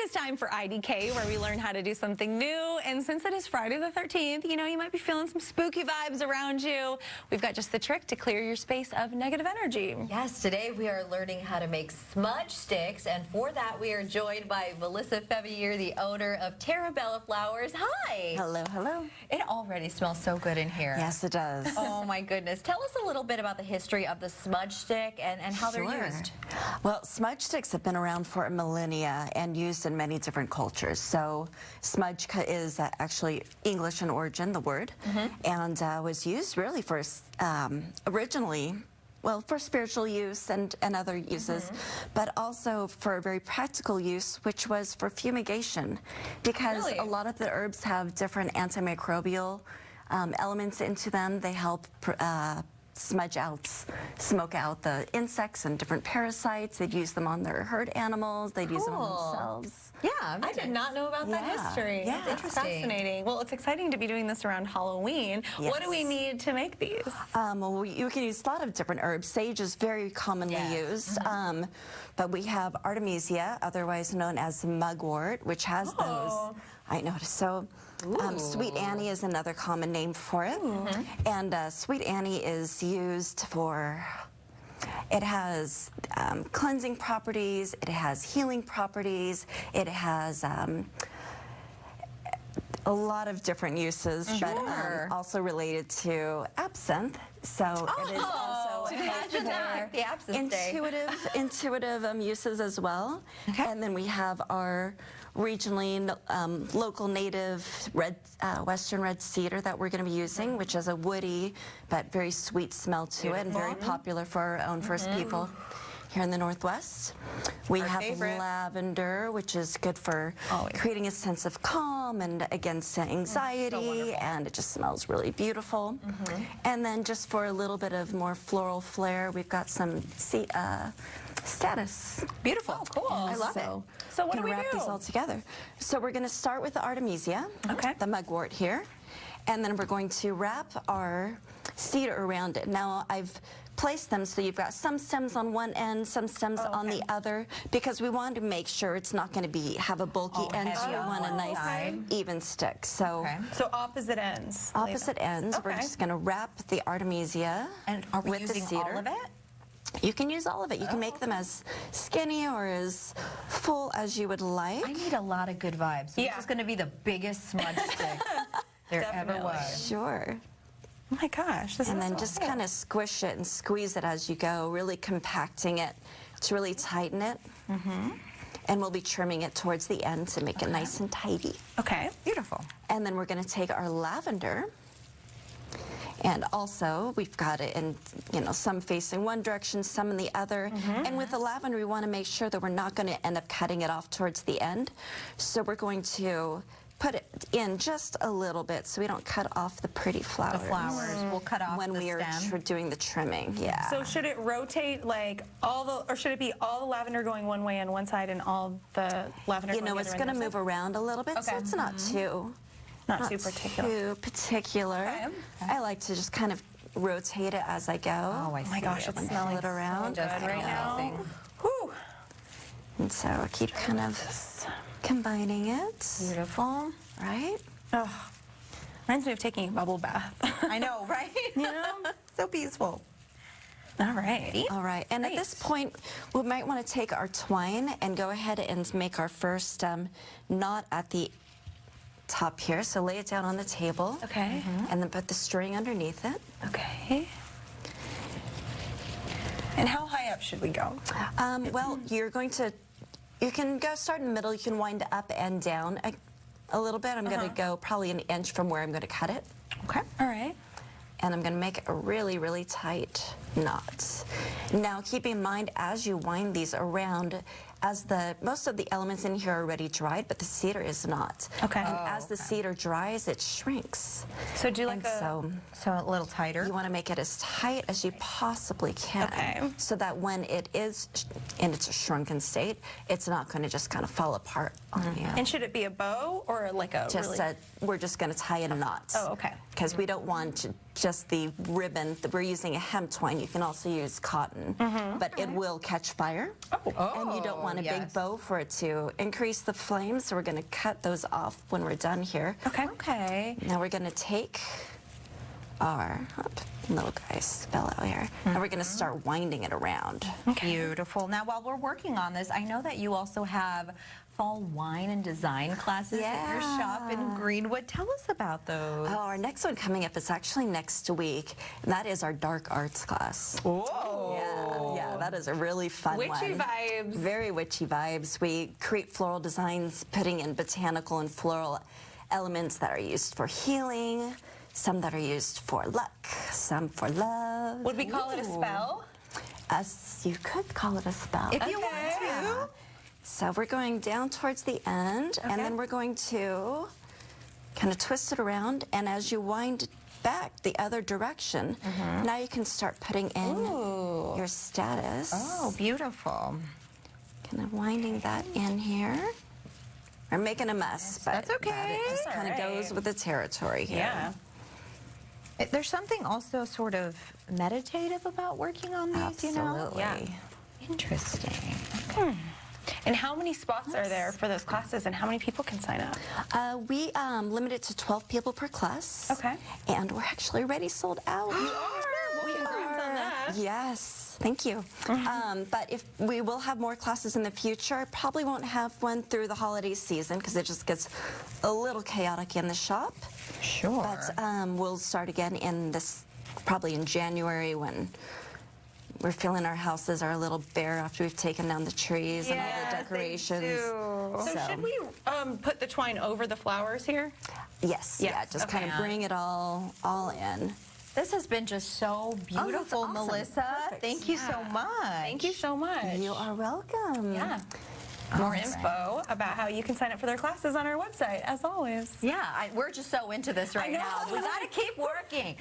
is time for IDK, where we learn how to do something new. And since it is Friday the 13th, you know, you might be feeling some spooky vibes around you. We've got just the trick to clear your space of negative energy. Yes, today we are learning how to make smudge sticks, and for that we are joined by Melissa Fevrier, the owner of Terra Bella Flowers. Hi! Hello, hello. It already smells so good in here. Yes, it does. Oh my goodness. Tell us a little bit about the history of the smudge stick and how they're used. Well, smudge sticks have been around for millennia and used in many different cultures. So smudge is actually English in origin, the word, and was used really for originally, well, for spiritual use and other uses, but also for very practical use, which was for fumigation, because a lot of the herbs have different antimicrobial elements into them. They help smoke out the insects and different parasites. They'd use them on their herd animals. They'd use them on themselves. Yeah, I did not know about that history. Yeah. That's fascinating. Well, it's exciting to be doing this around Halloween. Yes. What do we need to make these? Well, you can use a lot of different herbs. Sage is very commonly used, but we have Artemisia, otherwise known as mugwort, which has those. I noticed. So Sweet Annie is another common name for it. And Sweet Annie is used for, it has cleansing properties, it has healing properties, it has a lot of different uses, but also related to absinthe. So it is also the absinthe intuitive uses as well. And then we have our regionally local native western red cedar that we're going to be using, which has a woody but very sweet smell to it, and very popular for our own First People here in the Northwest. We have lavender, which is good for creating a sense of calm and against anxiety, and it just smells really beautiful. And then just for a little bit of more floral flair, we've got some status. Beautiful. Oh, cool. I love it. So what do we do? Wrap these all together. So we're going to start with the Artemisia, the mugwort here, and then we're going to wrap our cedar around it. Now I've placed them so you've got some stems on one end, some stems on the other, because we want to make sure it's not going to have a bulky end. So we want a nice even stick. So so opposite ends. Opposite ends. We're just going to wrap the Artemisia with the cedar. All of it? You can use all of it. You can make them as skinny or as full as you would like. I need a lot of good vibes. So this is going to be the biggest smudge stick there ever was. Sure. Oh my gosh. And then just kind of squish it and squeeze it as you go, really compacting it to really tighten it. And we'll be trimming it towards the end to make it nice and tidy. Okay. Beautiful. And then we're going to take our lavender. And also, we've got it in, some facing one direction, some in the other. And with the lavender, we want to make sure that we're not going to end up cutting it off towards the end. So we're going to put it in just a little bit so we don't cut off the pretty flowers. The flowers. We'll cut off when we are doing the trimming. Yeah. So should it rotate like or should it be all the lavender going one way on one side and all the lavender going the other? It's going to move around a little bit, so it's not too... Not too particular. I like to just kind of rotate it as I go. Oh, I see. Oh my gosh, it's smelling around so good right now. Whew. And so I keep kind of combining it. Beautiful. Right? Oh, reminds me of taking a bubble bath. I know, right? So peaceful. All right. All right. And at this point, we might want to take our twine and go ahead and make our first knot at the top here. So lay it down on the table. Okay. And then put the string underneath it. Okay. And how high up should we go? Well, you can go start in the middle. You can wind up and down a little bit. I'm going to go probably an inch from where I'm going to cut it. Okay. All right. And I'm going to make a really, really tight knot. Now, keep in mind, as you wind these around, most of the elements in here are already dried, but the cedar is not. Okay. And as the cedar dries, it shrinks. So do like so a little tighter? You want to make it as tight as you possibly can. Okay. So that when it is in its shrunken state, it's not going to just kind of fall apart on you. And should it be a bow or like a we're just going to tie in a knot. Oh, okay. because we don't want just the ribbon. We're using a hemp twine. You can also use cotton, but it will catch fire. And you don't want a big bow for it to increase the flames, so we're going to cut those off when we're done here. Okay. Now we're going to take our little guy spell out here, and we're going to start winding it around. Beautiful. Now, while we're working on this, I know that you also have fall wine and design classes at your shop in Greenwood. Tell us about those. Oh, our next one coming up is actually next week, and that is our dark arts class. Whoa. Yeah, that is a really fun one. Witchy vibes. Very witchy vibes. We create floral designs, putting in botanical and floral elements that are used for healing, some that are used for luck, some for love. Would we call it a spell? You could call it a spell. If you want to. So we're going down towards the end, and then we're going to kind of twist it around, and as you wind it back the other direction, now you can start putting in your status. Oh, beautiful. Kind of winding that in here. We're making a mess, but That's okay. it just kind of goes with the territory here. Yeah. There's something also sort of meditative about working on these, you know? Absolutely. Yeah. Interesting. And how many spots are there for those classes, and how many people can sign up? We limit it to 12 people per class. Okay. And we're actually already sold out. We congrats on that. Yes, thank you. But if we will have more classes in the future, I probably won't have one through the holiday season because it just gets a little chaotic in the shop. Sure. But we'll start again in this, probably in January, when we're feeling our houses are a little bare after we've taken down the trees and all the decorations. So should we put the twine over the flowers here? Yes, yeah, just kind of bring it all in. This has been just so beautiful, awesome. Melissa. Perfect. Thank you so much. Thank you so much. You are welcome. Yeah. More info about how you can sign up for their classes on our website, as always. Yeah, we're just so into this right now. We got to keep working.